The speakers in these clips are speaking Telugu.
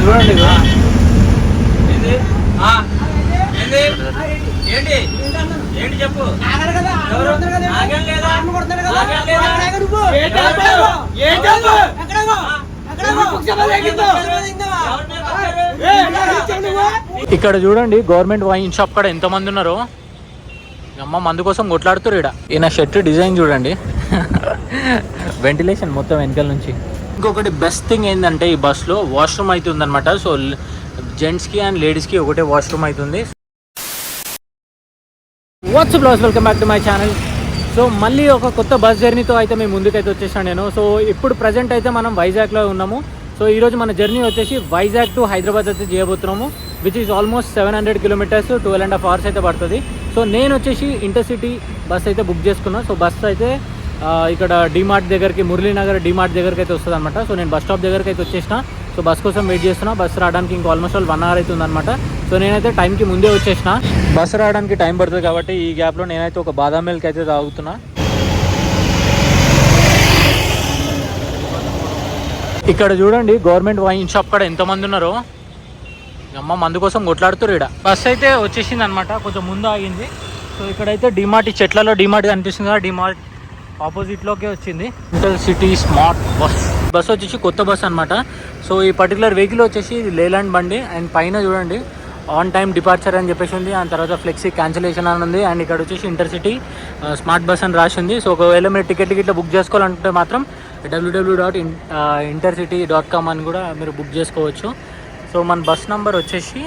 చూడండి ఏంటి చెప్పు. ఇక్కడ చూడండి గవర్నమెంట్ వైన్ షాప్ కాడ ఎంత మంది ఉన్నారో. అమ్మ మందు కోసం కొట్లాడుతారు ఇక్కడ. ఈయన షర్ట్ డిజైన్ చూడండి, వెంటిలేషన్ మొత్తం వెనకాల నుంచి. ఇంకొకటి బెస్ట్ థింగ్ ఏంటంటే ఈ బస్లో వాష్రూమ్ అవుతుంది అనమాట. సో జెంట్స్కి అండ్ లేడీస్కి ఒకటే వాష్రూమ్ అవుతుంది. వాట్సాప్ బ్లాస్, welcome back to my channel. So మళ్ళీ ఒక కొత్త బస్ జర్నీతో అయితే మేము ముందుకైతే వచ్చేసాను నేను. సో ఇప్పుడు ప్రజెంట్ అయితే మనం వైజాగ్లో ఉన్నాము. సో ఈరోజు మన జర్నీ వచ్చేసి వైజాగ్ టు హైదరాబాద్ అయితే చేయబోతున్నాము, which is almost 700 kilometres, 12.5 hours అయితే పడుతుంది. సో నేను వచ్చేసి ఇంటర్సిటీ బస్ అయితే బుక్ చేసుకున్నాను. సో బస్ అయితే ఇక్కడ డిమార్ట్ దగ్గరికి, మురళీనగర్ డిమార్ట్ దగ్గరికి అయితే వస్తుంది అనమాట. సో నేను బస్ స్టాప్ దగ్గరికి అయితే వచ్చేసిన. సో బస్ కోసం వెయిట్ చేస్తున్నా. బస్ రావడానికి ఇంకా ఆల్మోస్ట్ 1 hour అవుతుంది అనమాట. సో నేనైతే టైంకి ముందే వచ్చేసిన. బస్ రావడానికి టైం పడుతుంది కాబట్టి ఈ గ్యాప్లో నేనైతే ఒక బాదాం మిల్క్ అయితే తాగుతున్నా. ఇక్కడ చూడండి గవర్నమెంట్ వైన్ షాప్ కాడ ఎంతమంది ఉన్నారో. అమ్మ మందు కోసం కొట్లాడుతారు ఇక్కడ. బస్ అయితే వచ్చేసింది అనమాట, కొంచెం ముందు ఆగింది. సో ఇక్కడైతే డిమార్ట్, ఈ చెట్లలో డిమార్ట్ కనిపిస్తుంది కదా, డిమార్ట్ ఆపోజిట్లోకే వచ్చింది. ఇంటర్సిటీ స్మార్ట్ బస్ వచ్చేసి కొత్త బస్ అనమాట. సో ఈ పర్టికులర్ వెహికల్ వచ్చేసి లేలాండ్ బండి. అండ్ పైన చూడండి ఆన్ టైమ్ డిపార్చర్ అని చెప్పేసి ఉంది. అండ్ తర్వాత ఫ్లెక్సీ క్యాన్సిలేషన్ అని ఉంది. అండ్ ఇక్కడ వచ్చేసి ఇంటర్సిటీ స్మార్ట్ బస్ అని రాసి ఉంది. సో ఒకవేళ మీరు టికెట్ బుక్ చేసుకోవాలంటే మాత్రం www.intercity.com అని కూడా మీరు బుక్ చేసుకోవచ్చు. సో మన బస్ నెంబర్ వచ్చేసి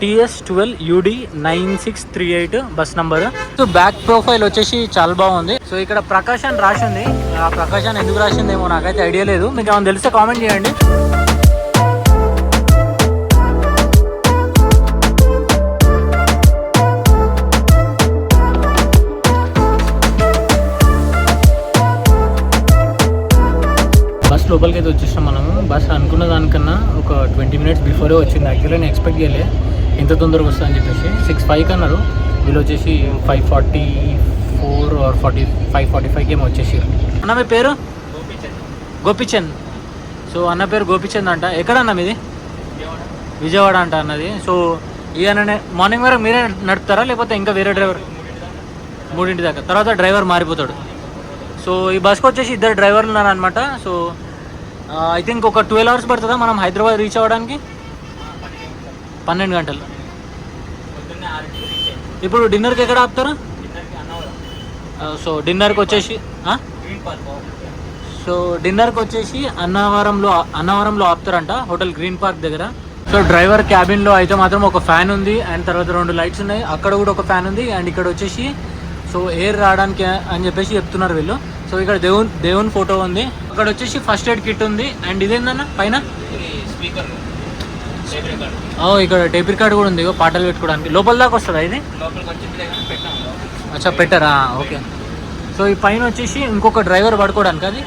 TS12UD9638 bus number. So back profile వచ్చేసి చాలా బాగుంది. సో ఇక్కడ ప్రకాష్ అని రాసి ఉంది. ఆ ప్రకాష్ అని ఎందుకు రాసిందేమో నాకైతే ఐడియా లేదు. మీకు ఏమైనా తెలిస్తే కామెంట్ చేయండి. లోపలికి అయితే వచ్చేసాం మనము. బస్ అనుకున్న దానికన్నా ఒక 20 minutes బిఫోరే వచ్చింది. యాక్చువల్లీ నేను ఎక్స్పెక్ట్ చేయలే ఇంత తొందరగా వస్తుందని చెప్పేసి. 6:05 అన్నారు, వీళ్ళు వచ్చేసి 5:44 or 5:45 ఏమో వచ్చేసారు. అన్న మీ పేరు? గోపిచంద్. సో అన్న పేరు గోపిచంద్ అంట. ఎక్కడన్నా మీది? విజయవాడ అంట అన్నది. సో ఈయననే మార్నింగ్ వరకు మీరే నడుపుతారా లేకపోతే ఇంకా వేరే డ్రైవర్? 3 దాకా, తర్వాత డ్రైవర్ మారిపోతాడు. సో ఈ బస్కి వచ్చేసి 2 డ్రైవర్లు ఉన్నారు అనమాట. సో ఐ థింక్ ఒక 12 hours పడుతుందా మనం హైదరాబాద్ రీచ్ అవ్వడానికి? 12 గంటలు. ఇప్పుడు డిన్నర్కి ఎక్కడ ఆపుతారు? సో డిన్నర్కి వచ్చేసి అన్నవరంలో ఆపుతారంట, హోటల్ గ్రీన్ పార్క్ దగ్గర. సో డ్రైవర్ క్యాబిన్లో అయితే మాత్రం ఒక ఫ్యాన్ ఉంది. అండ్ తర్వాత 2 లైట్స్ ఉన్నాయి, అక్కడ కూడా ఒక ఫ్యాన్ ఉంది. అండ్ ఇక్కడ వచ్చేసి సో ఎయిర్ రావడానికి అని చెప్పేసి చెప్తున్నారు వీళ్ళు. సో ఇక్కడ దేవుని ఫోటో ఉంది. అక్కడ వచ్చేసి ఫస్ట్ ఎయిడ్ కిట్ ఉంది. అండ్ ఇదేందన్న పైన స్పీకర్, ఇక్కడ టేప్ రికార్డ్ కూడా ఉంది, పాటలు పెట్టుకోవడానికి. లోపల దాకా వస్తుందా ఇది? అచ్చా పెట్టరా, ఓకే. సో ఈ పైన వచ్చేసి ఇంకొక డ్రైవర్ పడుకోవడానికి అది.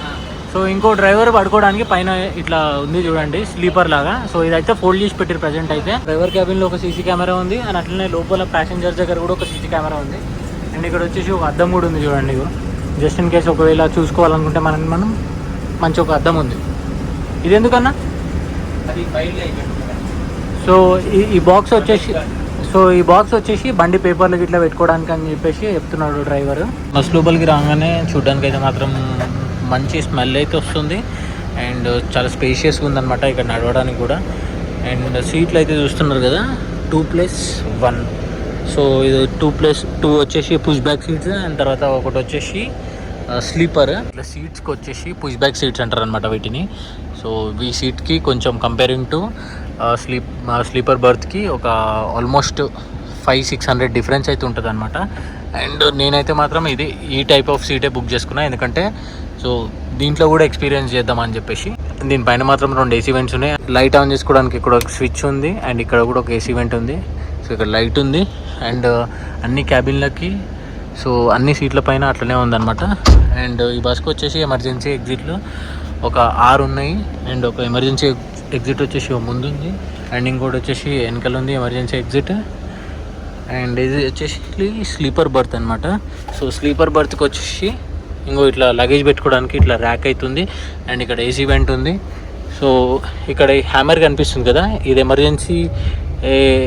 సో ఇంకో డ్రైవర్ పడుకోవడానికి పైన ఇట్లా ఉంది చూడండి, స్లీపర్ లాగా. సో ఇదైతే ఫోల్డ్ చేసి పెట్టారు ప్రజెంట్ అయితే. డ్రైవర్ క్యాబిన్లో ఒక సీసీ కెమెరా ఉంది. అండ్ అట్లనే లోపల ప్యాసింజర్ దగ్గర కూడా ఒక సీసీ కెమెరా ఉంది. అండ్ ఇక్కడ వచ్చేసి ఒక అద్దం కూడా ఉంది చూడండి. జస్ట్ ఇన్ కేసు ఒకవేళ చూసుకోవాలనుకుంటే మనం మంచి ఒక అద్దం ఉంది. ఇది ఎందుకన్నా? సో ఈ బాక్స్ వచ్చేసి బండి పేపర్లకి ఇట్లా పెట్టుకోవడానికి అని చెప్పేసి చెప్తున్నాడు డ్రైవర్. బస్ లోపలికి రాగానే చూడడానికి అయితే మాత్రం మంచి స్మెల్ అయితే వస్తుంది. అండ్ చాలా స్పేషియస్గా ఉందన్నమాట ఇక్కడ నడవడానికి కూడా. అండ్ సీట్లు అయితే చూస్తున్నారు కదా, 2+1. సో ఇది 2+2 వచ్చేసి పుష్ బ్యాక్ సీట్స్. అండ్ తర్వాత ఒకటి వచ్చేసి స్లీపర్. ఇట్లా సీట్స్కి వచ్చేసి పుష్ బ్యాక్ సీట్స్ అంటారు అనమాట వీటిని. సో ఈ సీట్కి కొంచెం కంపేరింగ్ టు స్లీపర్ బర్త్కి ఒక ఆల్మోస్ట్ 500-600 డిఫరెన్స్ అయితే ఉంటుంది అనమాట. అండ్ నేనైతే మాత్రం ఈ టైప్ ఆఫ్ సీటే బుక్ చేసుకున్నా, ఎందుకంటే సో దీంట్లో కూడా ఎక్స్పీరియన్స్ చేద్దామని చెప్పేసి. దీనిపైన మాత్రం 2 AC వెంట్స్ ఉన్నాయి. లైట్ ఆన్ చేసుకోవడానికి ఇక్కడ ఒక స్విచ్ ఉంది. అండ్ ఇక్కడ కూడా ఒక AC వెంట్ ఉంది. సో ఇక్కడ లైట్ ఉంది. అండ్ అన్ని క్యాబిన్లకి సో అన్ని సీట్ల పైన అట్లనే ఉందన్నమాట. అండ్ ఈ బస్కి వచ్చేసి ఎమర్జెన్సీ ఎగ్జిట్లు ఒక 6 ఉన్నాయి. అండ్ ఒక ఎమర్జెన్సీ ఎగ్జిట్ వచ్చేసి ముందు ఉంది. అండ్ ఇంకోటి వచ్చేసి వెనకాల ఉంది ఎమర్జెన్సీ ఎగ్జిట్. అండ్ ఇది వచ్చేసి స్లీపర్ బర్త్ అనమాట. సో స్లీపర్ బర్త్కి వచ్చేసి ఇంకో ఇట్లా లగేజ్ పెట్టుకోవడానికి ఇట్లా ర్యాక్ అవుతుంది. అండ్ ఇక్కడ AC వెంట్ ఉంది. సో ఇక్కడ ఈ హ్యామర్ కనిపిస్తుంది కదా, ఇది ఎమర్జెన్సీ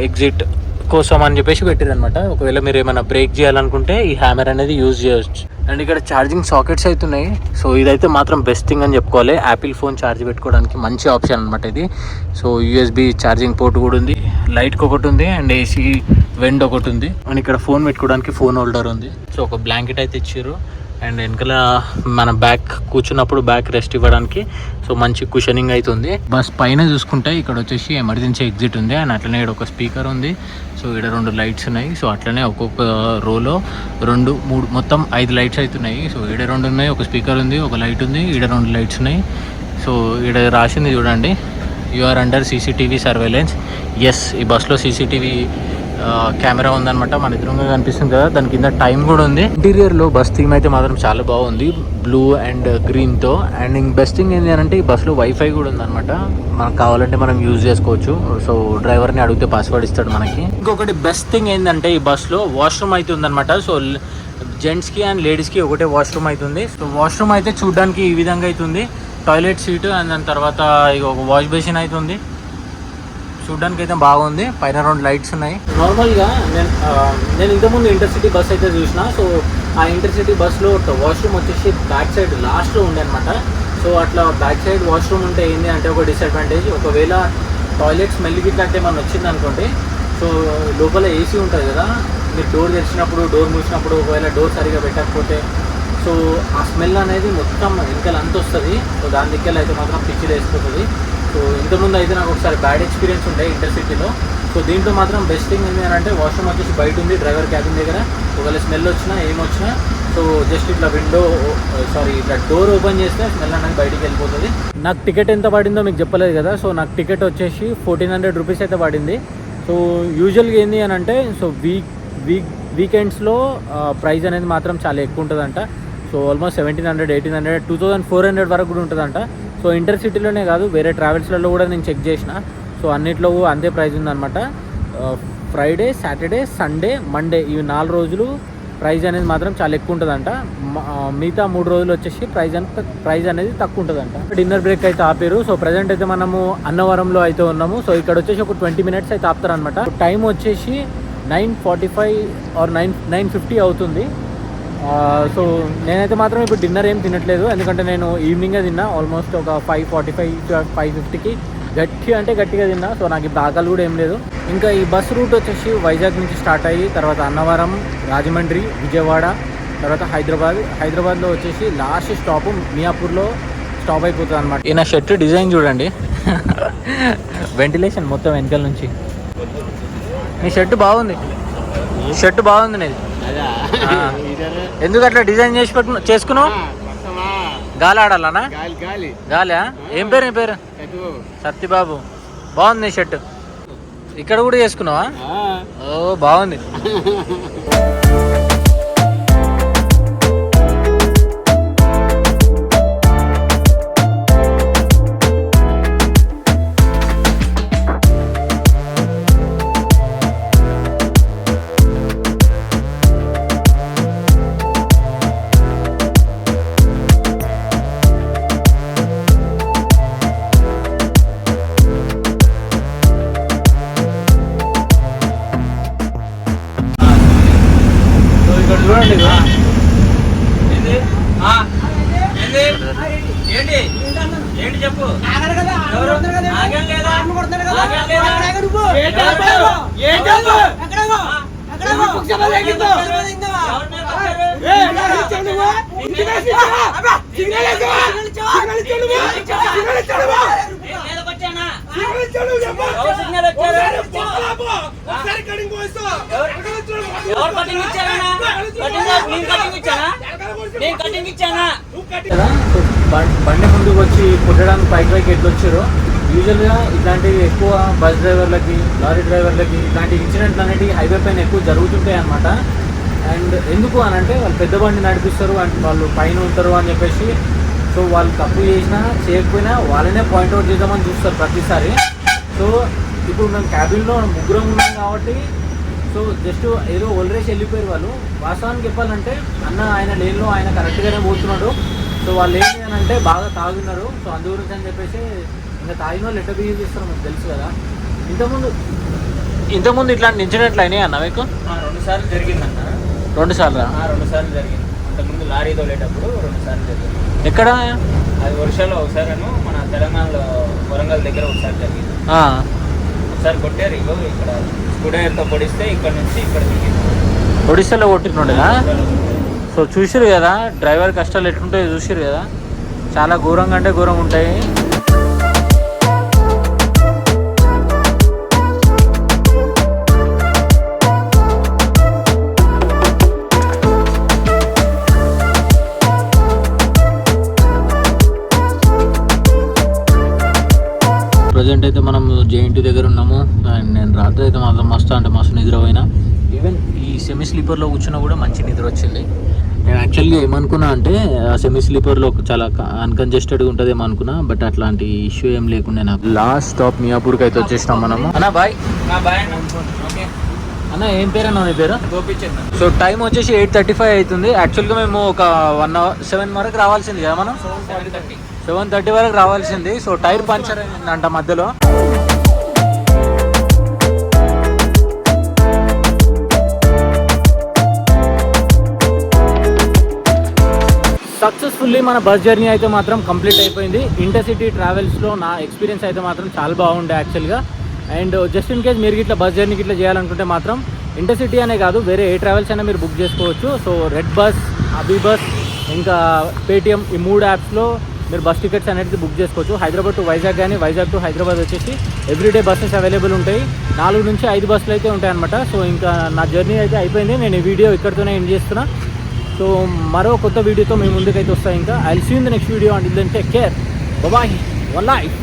ఎగ్జిట్ కోసం అని చెప్పేసి పెట్టారనమాట. ఒకవేళ మీరు ఏమైనా బ్రేక్ చేయాలనుకుంటే ఈ హ్యామర్ అనేది యూజ్ చేయొచ్చు. అండ్ ఇక్కడ ఛార్జింగ్ సాకెట్స్ అవుతున్నాయి. సో ఇదైతే మాత్రం బెస్ట్ థింగ్ అని చెప్పుకోవాలి. యాపిల్ ఫోన్ ఛార్జ్ పెట్టుకోవడానికి మంచి ఆప్షన్ అనమాట ఇది. సో యూఎస్బి ఛార్జింగ్ పోర్ట్ కూడా ఉంది, లైట్కి ఒకటి ఉంది, అండ్ ఏసీ వెండ్ ఒకటి ఉంది, అండ్ ఇక్కడ ఫోన్ పెట్టుకోవడానికి ఫోన్ హోల్డర్ ఉంది. సో ఒక బ్లాంకెట్ అయితే ఇచ్చారు, అండ్ వెనకాల మన బ్యాక్ కూర్చున్నప్పుడు బ్యాక్ రెస్ట్ ఇవ్వడానికి సో మంచి కుషనింగ్ అవుతుంది. బస్ పైన చూసుకుంటే ఇక్కడ వచ్చేసి ఎమర్జెన్సీ ఎగ్జిట్ ఉంది, అండ్ అట్లనే ఇక్కడ ఒక స్పీకర్ ఉంది. సో ఇక్కడ 2 లైట్స్ ఉన్నాయి. సో అట్లనే ఒక్కొక్క రోలో 2, 3 మొత్తం 5 లైట్స్ అవుతున్నాయి. సో ఈడ 2 ఉన్నాయి, ఒక స్పీకర్ ఉంది, ఒక లైట్ ఉంది, ఈడ 2 లైట్స్ ఉన్నాయి. సో ఈడ రాసింది చూడండి, you are under CCTV surveillance. Yes, ఈ బస్లో సీసీటీవీ కెమెరా ఉందన్నమాట, మన ఎదురుగా కనిపిస్తుంది కదా, దాని కింద టైం కూడా ఉంది. ఇంటీరియర్లో బస్ థీమ్ అయితే మాత్రం చాలా బాగుంది, బ్లూ అండ్ గ్రీన్తో. అండ్ బెస్ట్ థింగ్ ఏంటి అంటే ఈ బస్లో వైఫై కూడా ఉందన్నమాట, మనకు కావాలంటే మనం యూజ్ చేసుకోవచ్చు. సో డ్రైవర్ని అడిగితే పాస్వర్డ్ ఇస్తాడు మనకి. ఇంకొకటి బెస్ట్ థింగ్ ఏంటంటే ఈ బస్లో వాష్రూమ్ అయితే ఉందన్నమాట. సో జెంట్స్కి అండ్ లేడీస్కి ఒకటే వాష్రూమ్ అవుతుంది. సో వాష్రూమ్ అయితే చూడడానికి ఈ విధంగా అవుతుంది, టాయిలెట్ సీటు, అండ్ దాని తర్వాత ఇక ఒక వాష్ బేసిన్ అవుతుంది. చూడడానికి అయితే బాగుంది, పైన 2 లైట్స్ ఉన్నాయి. నార్మల్గా నేను ఇంతకుముందు ఇంటర్సిటీ బస్ అయితే చూసిన. సో ఆ ఇంటర్సిటీ బస్లో వాష్రూమ్ వచ్చేసి బ్యాక్ సైడ్ లాస్ట్లో ఉండే అనమాట. సో అట్లా బ్యాక్ సైడ్ వాష్రూమ్ ఉంటే ఏంటి అంటే ఒక డిసడ్వాంటేజ్, ఒకవేళ టాయిలెట్ స్మెల్ గిట్లంటే మనం వచ్చింది అనుకోండి, సో లోపల ఏసీ ఉంటుంది కదా, మీరు డోర్ తెరిచినప్పుడు డోర్ మూసినప్పుడు ఒకవేళ డోర్ సరిగా పెట్టకపోతే సో ఆ స్మెల్ అనేది మొత్తం వెనకాల అంత వస్తుంది. సో దాని దగ్గర అయితే మాత్రం పిచ్చిలు వేసిపోతుంది. సో ఇంతకుముందు అయితే నాకు ఒకసారి బ్యాడ్ ఎక్స్పీరియన్స్ ఉండే ఇంటర్సిటీలో. సో దీంట్లో మాత్రం బెస్ట్ థింగ్ ఏంటి అంటే వాష్రూమ్ వచ్చేసి బయట ఉంది, డ్రైవర్ క్యాబిన్ దగ్గర. ఒకవేళ స్మెల్ వచ్చినా ఏమొచ్చినా సో జస్ట్ ఇట్లా ఇట్లా డోర్ ఓపెన్ చేస్తే స్మెల్ అనేది బయటికి వెళ్ళిపోతుంది. నాకు టికెట్ ఎంత పడిందో మీకు చెప్పలేదు కదా. సో నాకు టికెట్ వచ్చేసి 1400 రూపీస్ అయితే పడింది. సో యూజువల్గా ఏంటి అని అంటే సో వీకెండ్స్లో ప్రైస్ అనేది మాత్రం చాలా ఎక్కువ ఉంటుందంట. సో ఆల్మోస్ట్ 1700, 1800, 2400 వరకు కూడా ఉంటుందంట. సో ఇంటర్సిటీలోనే కాదు, వేరే ట్రావెల్స్లలో కూడా నేను చెక్ చేసిన. సో అన్నిట్లో అంతే ప్రైస్ ఉందన్నమాట. ఫ్రైడే, సాటర్డే, సండే, మండే ఈ 4 రోజులు ప్రైస్ అనేది మాత్రం చాలా ఎక్కువ ఉంటుందంట. మిగతా 3 రోజులు వచ్చేసి ప్రైస్ అనేది తక్కువ ఉంటుందంట. డిన్నర్ బ్రేక్ అయితే ఆపారు. సో ప్రజెంట్ అయితే మనము అన్నవరంలో అయితే ఉన్నాము. సో ఇక్కడ వచ్చేసి ఒక 20 మినిట్స్ అయితే ఆపుతారనమాట. టైం వచ్చేసి 9:45 ఆర్ 9:50 అవుతుంది. సో నేనైతే మాత్రం ఇప్పుడు డిన్నర్ ఏం తినట్లేదు, ఎందుకంటే నేను ఈవినింగే తిన్నా. ఆల్మోస్ట్ ఒక 5:45 5:50కి గట్టిగా తిన్నా. సో నాకు ఇప్పుడు ఆకలి కూడా ఏం లేదు. ఇంకా ఈ బస్ రూట్ వచ్చేసి వైజాగ్ నుంచి స్టార్ట్ అయ్యి తర్వాత అన్నవరం, రాజమండ్రి, విజయవాడ, తర్వాత హైదరాబాద్లో వచ్చేసి లాస్ట్ స్టాప్ మియాపూర్లో స్టాప్ అయిపోతుంది అనమాట. ఈయన షర్ట్ డిజైన్ చూడండి, వెంటిలేషన్ మొత్తం వెనకాల నుంచి. నీ షర్ట్ బాగుంది నీది. ఎందుకు అట్లా డిజైన్ చేసి చేసుకున్నావు? గాలి ఆడాలనా? గాలి. ఏం పేరు నీ పేరు? సత్యబాబు. బాగుంది నీ షర్ట్. ఇక్కడ కూడా చేసుకున్నావా? ఓ బాగుంది. ఏంటి చెప్పు. బండి ముందుకు వచ్చి కొట్టడానికి పైకి ఎట్లా వచ్చారో. యూజువల్గా ఇట్లాంటివి ఎక్కువ బస్ డ్రైవర్లకి, లారీ డ్రైవర్లకి ఇట్లాంటి ఇన్సిడెంట్లు అనేవి హైవే పైన ఎక్కువ జరుగుతుంటాయి అన్నమాట. అండ్ ఎందుకు అని అంటే వాళ్ళు పెద్ద బండి నడిపిస్తారు అండ్ వాళ్ళు పైన ఉంటారు అని చెప్పేసి. సో వాళ్ళు తప్పు చేసినా చేయకపోయినా వాళ్ళనే పాయింట్అవుట్ చేద్దామని చూస్తారు ప్రతిసారి. సో ఇప్పుడు మేము క్యాబిన్లో ముగ్గురం ఉన్నాం కాబట్టి సో జస్ట్ ఏదో ఒలరేసి వెళ్ళిపోయారు వాళ్ళు. వాస్తవానికి చెప్పాలంటే ఆయన లేన్లో ఆయన కరెక్ట్గానే పోతున్నాడు. సో వాళ్ళు ఏంటి అని అంటే బాగా తాగున్నారు. సో అందు గురించి అని చెప్పేసి ఇంకా తాగిన వాళ్ళు ఎట్లా బిహేవ్ చేస్తారో మీకు తెలుసు కదా. ఇంతకుముందు ఇట్లాంటి ఇన్సిడెంట్లు అయినాయి అన్న మీకు? 2 సార్లు జరిగిందన్న. 2 సార్లు? 2 సార్లు జరిగింది. అంతకుముందు లారీ తోలేటప్పుడు 2 సార్లు జరిగింది. ఎక్కడ? అది వర్షాలో ఒకసారి మన తెలంగాణలో వరంగల్ దగ్గర ఒకసారి జరిగింది. ఒకసారి కొట్టారు ఇగో ఇక్కడ స్కూడర్తో పొడిస్తే ఇక్కడ నుంచి ఇక్కడ దిగింది. ఒడిశాలో కొట్టినుండేనా? సో చూసిరు కదా డ్రైవర్ కష్టాలు ఎట్లుంటాయో చూసిరు కదా, చాలా ఘోరంగా అంటే ఘోరంగా ఉంటాయి. ప్రజెంట్ అయితే మనం జేఎన్టీ దగ్గర ఉన్నాము. అండ్ నేను రాత్రి అయితే మాత్రం మస్తు నిద్ర పోయినా. ఈవెన్ ఈ సెమీ స్లీపర్లో కూర్చున్నా కూడా మంచి నిద్ర వచ్చింది. నేను యాక్చువల్గా ఏమనుకున్నా అంటే ఆ సెమీ స్లీపర్లో చాలా అన్కంజెస్టెడ్గా ఉంటుందేమో అనుకున్నా, బట్ అట్లాంటి ఇష్యూ ఏం లేకుండా నాకు. లాస్ట్ స్టాప్ మియాపూర్కి అయితే వచ్చేసినాం మనము. అన్నా బాయ్. బాయ్ అన్న. ఓకే అన్న ఏం పేరు అన్న మీ పేరు? గోపిచంద్. సో టైం వచ్చేసి 8:35 అవుతుంది. యాక్చువల్గా మేము ఒక 1 hour 7 వరకు రావాల్సింది కదా మనం. 7:30 వరకు రావాల్సింది. సో టైర్ పంచర్ అయిందంట మధ్యలో. సక్సెస్ఫుల్లీ మన బస్ జర్నీ అయితే మాత్రం కంప్లీట్ అయిపోయింది. ఇంటర్సిటీ ట్రావెల్స్లో నా ఎక్స్పీరియన్స్ అయితే మాత్రం చాలా బాగుండే యాక్చువల్గా. అండ్ జస్ట్ ఇన్ కేస్ మీరు ఇట్లా బస్ జర్నీకి ఇట్లా చేయాలనుకుంటే మాత్రం ఇంటర్సిటీ అనే కాదు వేరే ఏ ట్రావెల్స్ అయినా మీరు బుక్ చేసుకోవచ్చు. సో రెడ్ బస్, అభి బస్, ఇంకా పేటిఎం, ఈ 3 యాప్స్లో మీరు బస్ టికెట్స్ అనేది బుక్ చేసుకోవచ్చు. హైదరాబాద్ టు వైజాగ్ కానీ వైజాగ్ టు హైదరాబాద్ వచ్చేసి ఎవ్రీడే బస్సెస్ అవైలబుల్ ఉంటాయి. 4 నుంచి 5 బస్సులు అయితే ఉంటాయి అనమాట. సో ఇంకా నా జర్నీ అయితే అయిపోయింది. నేను ఈ వీడియో ఇక్కడితోనే ఎండ్ చేస్తున్నా. సో మరో కొత్త వీడియోతో మీ ముందుకైతే వస్తాయి. ఇంకా I will see you in the next video. Until then take care, bye bye, one life.